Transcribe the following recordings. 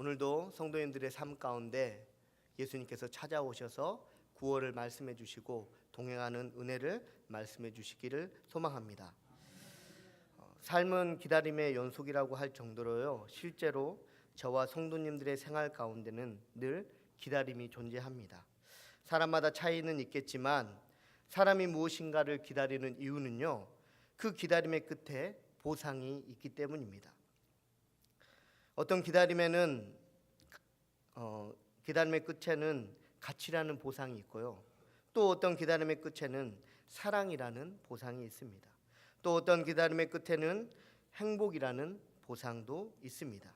오늘도 성도님들의 삶 가운데 예수님께서 찾아오셔서 구원을 말씀해 주시고 동행하는 은혜를 말씀해 주시기를 소망합니다. 삶은 기다림의 연속이라고 할 정도로요, 실제로 저와 성도님들의 생활 가운데는 늘 기다림이 존재합니다. 사람마다 차이는 있겠지만 사람이 무엇인가를 기다리는 이유는요, 그 기다림의 끝에 보상이 있기 때문입니다. 어떤 기다림의 끝에는 가치라는 보상이 있고요, 또 어떤 기다림의 끝에는 사랑이라는 보상이 있습니다. 또 어떤 기다림의 끝에는 행복이라는 보상도 있습니다.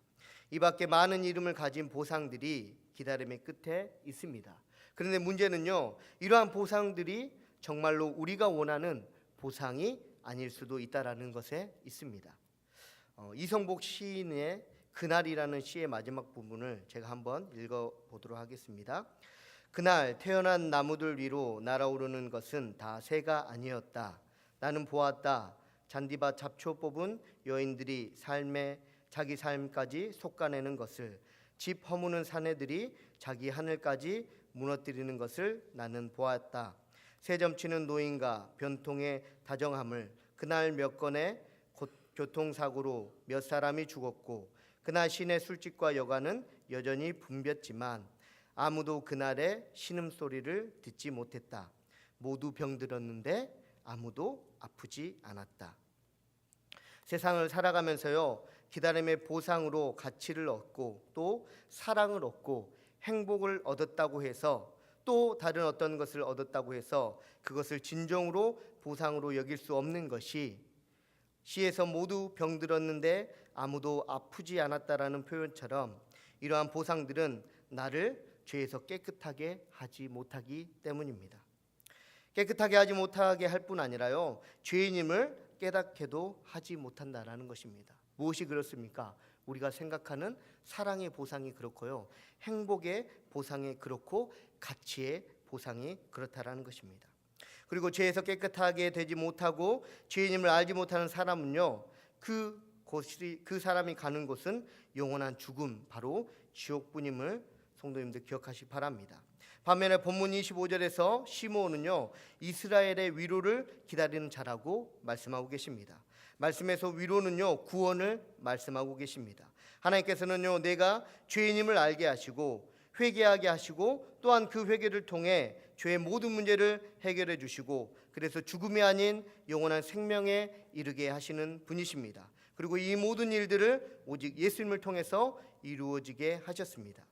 이 밖에 많은 이름을 가진 보상들이 기다림의 끝에 있습니다. 그런데 문제는요, 이러한 보상들이 정말로 우리가 원하는 보상이 아닐 수도 있다라는 것에 있습니다. 이성복 시인의 그날이라는 시의 마지막 부분을 제가 한번 읽어보도록 하겠습니다. 그날 태어난 나무들 위로 날아오르는 것은 다 새가 아니었다. 나는 보았다. 잔디밭 잡초 뽑은 여인들이 자기 삶까지 솎아내는 것을, 집 허무는 사내들이 자기 하늘까지 무너뜨리는 것을 나는 보았다. 새 점치는 노인과 변통의 다정함을, 그날 몇 건의 교통사고로 몇 사람이 죽었고 그날 시내 술집과 여관은 여전히 붐볐지만 아무도 그날의 신음소리를 듣지 못했다. 모두 병들었는데 아무도 아프지 않았다. 세상을 살아가면서요, 기다림의 보상으로 가치를 얻고 또 사랑을 얻고 행복을 얻었다고 해서, 또 다른 어떤 것을 얻었다고 해서 그것을 진정으로 보상으로 여길 수 없는 것이, 시에서 모두 병들었는데 아무도 아프지 않았다라는 표현처럼 이러한 보상들은 나를 죄에서 깨끗하게 하지 못하기 때문입니다. 깨끗하게 하지 못하게 할 뿐 아니라요, 죄인임을 깨닫게도 하지 못한다라는 것입니다. 무엇이 그렇습니까? 우리가 생각하는 사랑의 보상이 그렇고요, 행복의 보상이 그렇고 가치의 보상이 그렇다라는 것입니다. 그리고 죄에서 깨끗하게 되지 못하고 죄인임을 알지 못하는 사람은요, 그 사람이 가는 곳은 영원한 죽음, 바로 지옥뿐임을 성도님들 기억하시기 바랍니다. 반면에 본문 25절에서 시므온은요, 이스라엘의 위로를 기다리는 자라고 말씀하고 계십니다. 말씀에서 위로는요, 구원을 말씀하고 계십니다. 하나님께서는요, 내가 죄인임을 알게 하시고 회개하게 하시고 또한 그 회개를 통해 죄의 모든 문제를 해결해 주시고, 그래서 죽음이 아닌 영원한 생명에 이르게 하시는 분이십니다. 그리고 이 모든 일들을 오직 예수님을 통해서 이루어지게 하셨습니다.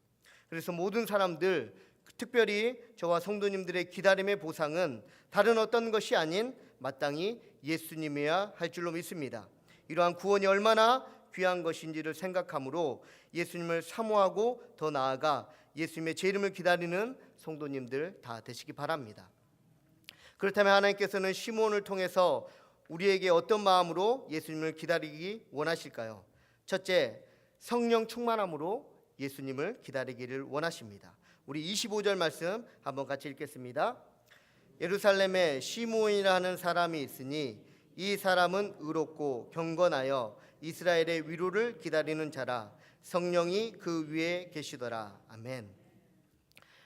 그래서 모든 사람들, 특별히 저와 성도님들의 기다림의 보상은 다른 어떤 것이 아닌 마땅히 예수님이어야 할 줄로 믿습니다. 이러한 구원이 얼마나 귀한 것인지를 생각하므로 예수님을 사모하고 더 나아가 예수님의 제 이름을 기다리는 성도님들 다 되시기 바랍니다. 그렇다면 하나님께서는 시므온을 통해서 우리에게 어떤 마음으로 예수님을 기다리기 원하실까요? 첫째, 성령 충만함으로 예수님을 기다리기를 원하십니다. 우리 25절 말씀 한번 같이 읽겠습니다. 예루살렘에 시므온이라는 사람이 있으니 이 사람은 의롭고 경건하여 이스라엘의 위로를 기다리는 자라. 성령이 그 위에 계시더라. 아멘.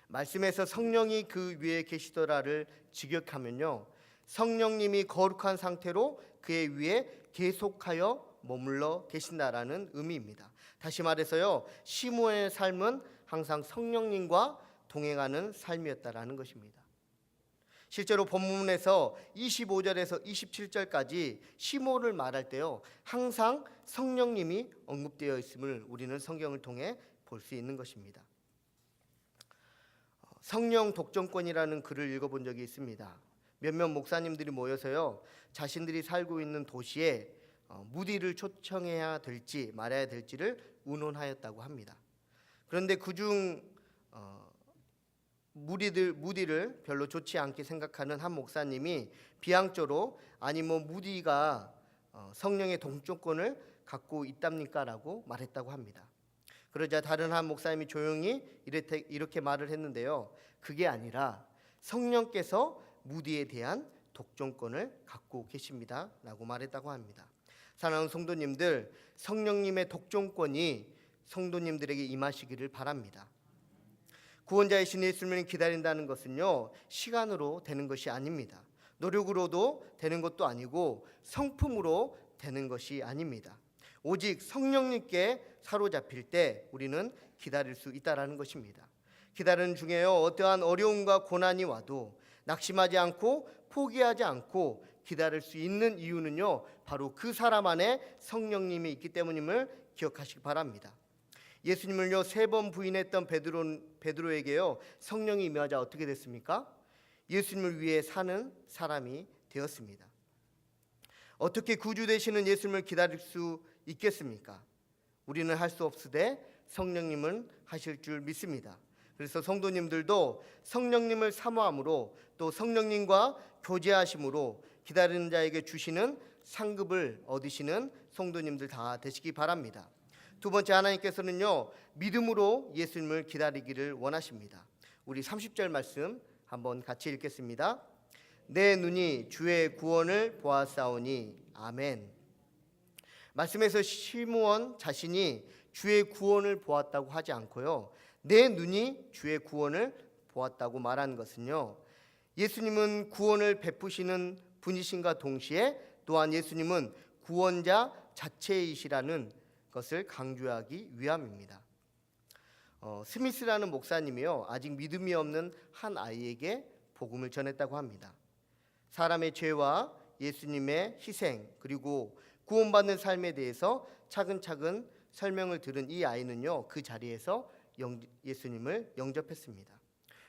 말씀에서 성령이 그 위에 계시더라를 직역하면요, 성령님이 거룩한 상태로 그의 위에 계속하여 머물러 계신다라는 의미입니다. 다시 말해서요, 시므온의 삶은 항상 성령님과 동행하는 삶이었다라는 것입니다. 실제로 본문에서 25절에서 27절까지 시므온을 말할 때요, 항상 성령님이 언급되어 있음을 우리는 성경을 통해 볼 수 있는 것입니다. 성령 독점권이라는 글을 읽어본 적이 있습니다. 몇몇 목사님들이 모여서요, 자신들이 살고 있는 도시에 무디를 초청해야 될지 말아야 될지를 의논하였다고 합니다. 그런데 그중 무디를 별로 좋지 않게 생각하는 한 목사님이 비양조로, 아니 무디가 성령의 동점권을 갖고 있답니까? 라고 말했다고 합니다. 그러자 다른 한 목사님이 조용히 이렇게 말을 했는데요, 그게 아니라 성령께서 무디에 대한 독점권을 갖고 계십니다 라고 말했다고 합니다. 사랑하는 성도님들, 성령님의 독점권이 성도님들에게 임하시기를 바랍니다. 구원자이신 예수님을 기다린다는 것은요, 시간으로 되는 것이 아닙니다. 노력으로도 되는 것도 아니고 성품으로 되는 것이 아닙니다. 오직 성령님께 사로잡힐 때 우리는 기다릴 수 있다라는 것입니다. 기다리는 중에요, 어떠한 어려움과 고난이 와도 낙심하지 않고 포기하지 않고 기다릴 수 있는 이유는요, 바로 그 사람 안에 성령님이 있기 때문임을 기억하시기 바랍니다. 예수님을요 3번 부인했던 베드로에게요 성령이 임하자 어떻게 됐습니까? 예수님을 위해 사는 사람이 되었습니다. 어떻게 구주 되시는 예수님을 기다릴 수 있겠습니까? 우리는 할 수 없으되 성령님은 하실 줄 믿습니다. 그래서 성도님들도 성령님을 사모함으로 또 성령님과 교제하심으로 기다리는 자에게 주시는 상급을 얻으시는 성도님들 다 되시기 바랍니다. 두 번째, 하나님께서는요 믿음으로 예수님을 기다리기를 원하십니다. 우리 30절 말씀 한번 같이 읽겠습니다. 내 눈이 주의 구원을 보았사오니 아멘. 말씀에서 시므온 자신이 주의 구원을 보았다고 하지 않고요, 내 눈이 주의 구원을 보았다고 말하는 것은요, 예수님은 구원을 베푸시는 분이신가 동시에 또한 예수님은 구원자 자체이시라는 것을 강조하기 위함입니다. 스미스라는 목사님이요 아직 믿음이 없는 한 아이에게 복음을 전했다고 합니다. 사람의 죄와 예수님의 희생 그리고 구원받는 삶에 대해서 차근차근 설명을 들은 이 아이는요 그 자리에서 예수님을 영접했습니다.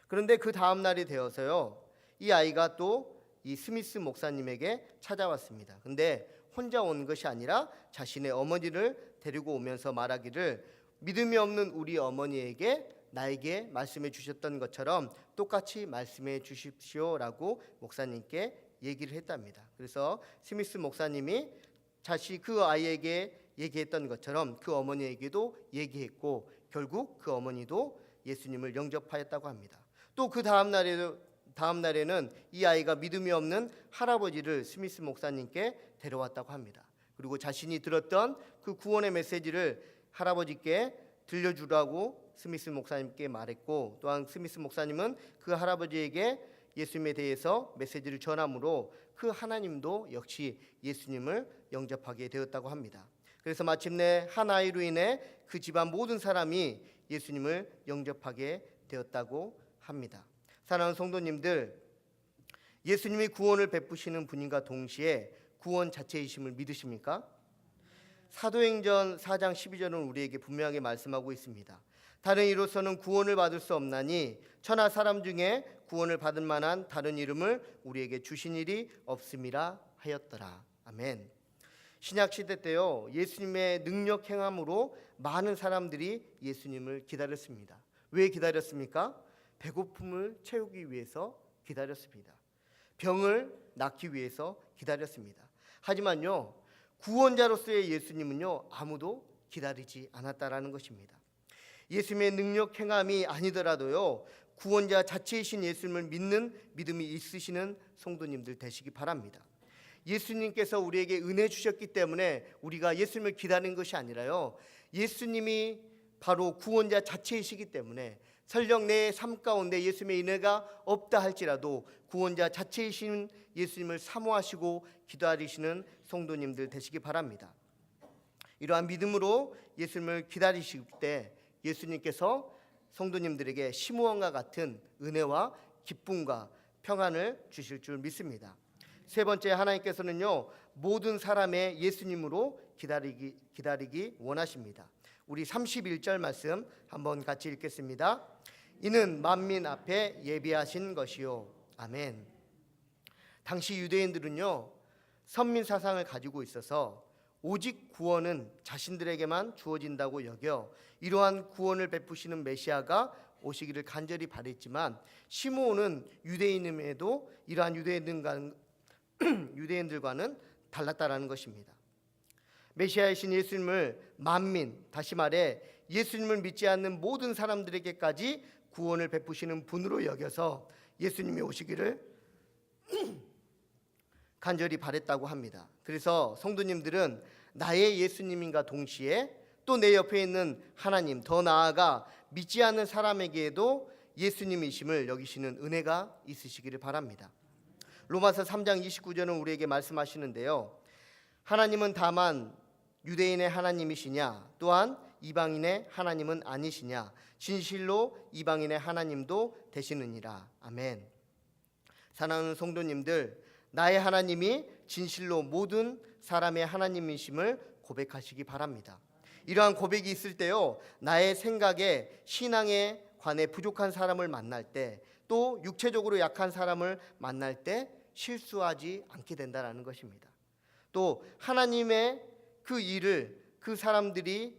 그런데 그 다음 날이 되어서요 이 아이가 또 이 스미스 목사님에게 찾아왔습니다. 근데 혼자 온 것이 아니라 자신의 어머니를 데리고 오면서 말하기를, 믿음이 없는 우리 어머니에게 나에게 말씀해 주셨던 것처럼 똑같이 말씀해 주십시오라고 목사님께 얘기를 했답니다. 그래서 스미스 목사님이 그 아이에게 얘기했던 것처럼 그 어머니에게도 얘기했고 결국 그 어머니도 예수님을 영접하였다고 합니다. 또 그 다음 날에는 이 아이가 믿음이 없는 할아버지를 스미스 목사님께 데려왔다고 합니다. 그리고 자신이 들었던 그 구원의 메시지를 할아버지께 들려주라고 스미스 목사님께 말했고, 또한 스미스 목사님은 그 할아버지에게 예수님에 대해서 메시지를 전함으로 그 하나님도 역시 예수님을 영접하게 되었다고 합니다. 그래서 마침내 한 아이로 인해 그 집안 모든 사람이 예수님을 영접하게 되었다고 합니다. 사랑하는 성도님들, 예수님이 구원을 베푸시는 분인가 동시에 구원 자체이심을 믿으십니까? 사도행전 4장 12절은 우리에게 분명하게 말씀하고 있습니다. 다른 이로서는 구원을 받을 수 없나니 천하 사람 중에 구원을 받을 만한 다른 이름을 우리에게 주신 일이 없음이라 하였더라. 아멘. 신약 시대 때요 예수님의 능력 행함으로 많은 사람들이 예수님을 기다렸습니다. 왜 기다렸습니까? 배고픔을 채우기 위해서 기다렸습니다. 병을 낫기 위해서 기다렸습니다. 하지만요 구원자로서의 예수님은요 아무도 기다리지 않았다라는 것입니다. 예수님의 능력 행함이 아니더라도요 구원자 자체이신 예수님을 믿는 믿음이 있으시는 성도님들 되시기 바랍니다. 예수님께서 우리에게 은혜 주셨기 때문에 우리가 예수님을 기다리는 것이 아니라요 예수님이 바로 구원자 자체이시기 때문에 설령 내 삶 가운데 예수님의 은혜가 없다 할지라도 구원자 자체이신 예수님을 사모하시고 기다리시는 성도님들 되시기 바랍니다. 이러한 믿음으로 예수님을 기다리실 때 예수님께서 성도님들에게 시므온과 같은 은혜와 기쁨과 평안을 주실 줄 믿습니다. 세 번째, 하나님께서는요 모든 사람의 예수님으로 기다리기 원하십니다. 우리 31절 말씀 한번 같이 읽겠습니다. 이는 만민 앞에 예비하신 것이요. 아멘. 당시 유대인들은요 선민 사상을 가지고 있어서 오직 구원은 자신들에게만 주어진다고 여겨 이러한 구원을 베푸시는 메시아가 오시기를 간절히 바랬지만 시므온은 유대인임에도 이러한 유대인들과는 달랐다라는 것입니다. 메시아이신 예수님을 만민, 다시 말해 예수님을 믿지 않는 모든 사람들에게까지 구원을 베푸시는 분으로 여겨서 예수님이 오시기를 간절히 바랬다고 합니다. 그래서 성도님들은 나의 예수님인가 동시에 또 내 옆에 있는 하나님, 더 나아가 믿지 않는 사람에게도 예수님이심을 여기시는 은혜가 있으시기를 바랍니다. 로마서 3장 29절은 우리에게 말씀하시는데요, 하나님은 다만 유대인의 하나님이시냐, 또한 이방인의 하나님은 아니시냐, 진실로 이방인의 하나님도 되시느니라. 아멘. 사랑하는 성도님들, 나의 하나님이 진실로 모든 사람의 하나님이심을 고백하시기 바랍니다. 이러한 고백이 있을 때요, 나의 생각에 신앙에 관해 부족한 사람을 만날 때, 또 육체적으로 약한 사람을 만날 때 실수하지 않게 된다는 것입니다. 또 하나님의 그 일을 그 사람들이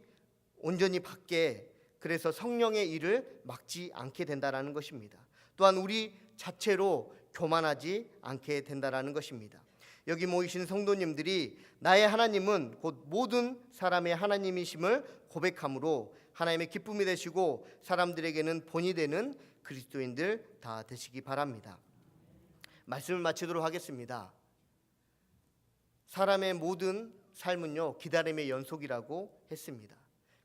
온전히 받게, 그래서 성령의 일을 막지 않게 된다는 것입니다. 또한 우리 자체로 교만하지 않게 된다는 것입니다. 여기 모이신 성도님들이 나의 하나님은 곧 모든 사람의 하나님이심을 고백함으로 하나님의 기쁨이 되시고 사람들에게는 본이 되는 그리스도인들 다 되시기 바랍니다. 말씀을 마치도록 하겠습니다. 사람의 모든 삶은요, 기다림의 연속이라고 했습니다.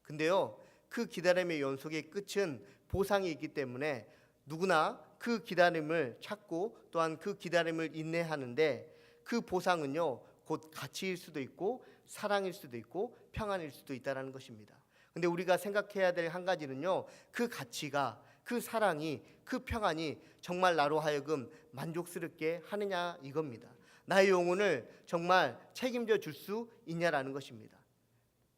근데요, 그 기다림의 연속의 끝은 보상이 있기 때문에 누구나 그 기다림을 찾고 또한 그 기다림을 인내하는데, 그 보상은요, 곧 가치일 수도 있고 사랑일 수도 있고 평안일 수도 있다는 것입니다. 근데 우리가 생각해야 될 한 가지는요, 그 가치가, 그 사랑이, 그 평안이 정말 나로 하여금 만족스럽게 하느냐, 이겁니다. 나의 영혼을 정말 책임져 줄 수 있냐라는 것입니다.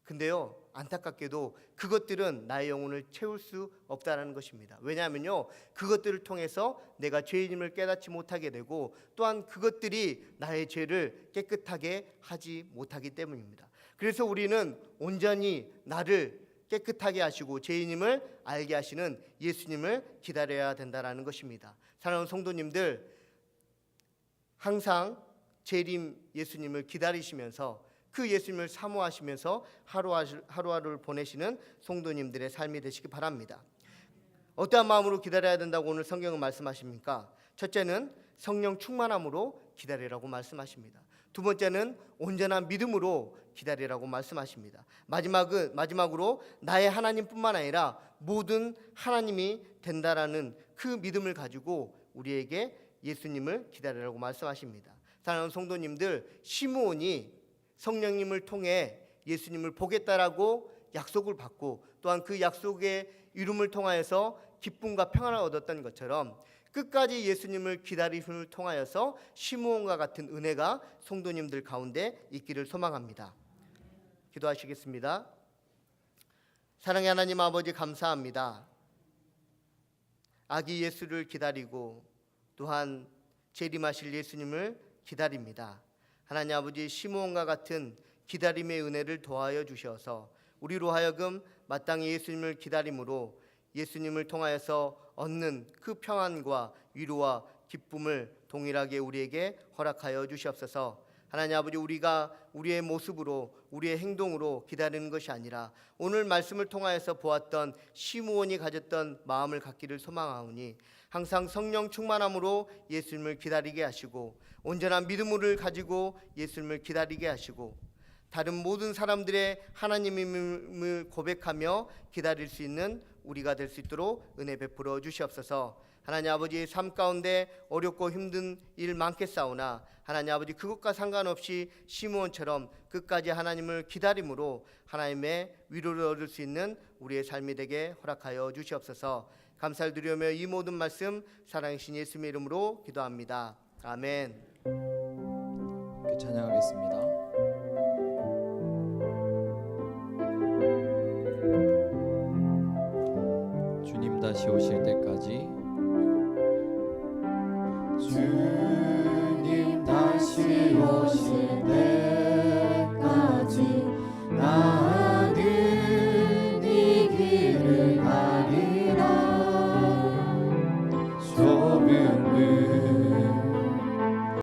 근데요, 안타깝게도 그것들은 나의 영혼을 채울 수 없다는 것입니다. 왜냐하면요, 그것들을 통해서 내가 죄인임을 깨닫지 못하게 되고, 또한 그것들이 나의 죄를 깨끗하게 하지 못하기 때문입니다. 그래서 우리는 온전히 나를 깨끗하게 하시고 죄인임을 알게 하시는 예수님을 기다려야 된다는 것입니다. 사랑하는 성도님들, 항상 재림 예수님을 기다리시면서 그 예수님을 사모하시면서 하루하루를 보내시는 성도님들의 삶이 되시기 바랍니다. 어떠한 마음으로 기다려야 된다고 오늘 성경은 말씀하십니까? 첫째는 성령 충만함으로 기다리라고 말씀하십니다. 두 번째는 온전한 믿음으로 기다리라고 말씀하십니다. 마지막으로 나의 하나님뿐만 아니라 모든 하나님이 된다라는 그 믿음을 가지고 우리에게 예수님을 기다리라고 말씀하십니다. 사랑하는 성도님들, 시므온이 성령님을 통해 예수님을 보겠다라고 약속을 받고 또한 그 약속의 이룸을 통하여서 기쁨과 평안을 얻었던 것처럼 끝까지 예수님을 기다림을 통하여서 시므온과 같은 은혜가 성도님들 가운데 있기를 소망합니다. 기도하시겠습니다. 사랑의 하나님 아버지, 감사합니다. 아기 예수를 기다리고 또한 재림하실 예수님을 기다립니다. 하나님 아버지, 시므온과 같은 기다림의 은혜를 더하여 주셔서 우리로 하여금 마땅히 예수님을 기다림으로 예수님을 통하여서 얻는 그 평안과 위로와 기쁨을 동일하게 우리에게 허락하여 주시옵소서. 하나님 아버지, 우리가 우리의 모습으로 우리의 행동으로 기다리는 것이 아니라 오늘 말씀을 통하여서 보았던 시므온이 가졌던 마음을 갖기를 소망하오니 항상 성령 충만함으로 예수님을 기다리게 하시고 온전한 믿음을 가지고 예수님을 기다리게 하시고 다른 모든 사람들의 하나님임을 고백하며 기다릴 수 있는 우리가 될 수 있도록 은혜 베풀어 주시옵소서. 하나님 아버지의 삶 가운데 어렵고 힘든 일 많겠사오나 하나님 아버지, 그것과 상관없이 시므온처럼 끝까지 하나님을 기다림으로 하나님의 위로를 얻을 수 있는 우리의 삶이 되게 허락하여 주시옵소서. 감사를 드리며 이 모든 말씀 사랑하신 예수님의 이름으로 기도합니다. 아멘. 찬양하겠습니다. 주님 다시 오실 때까지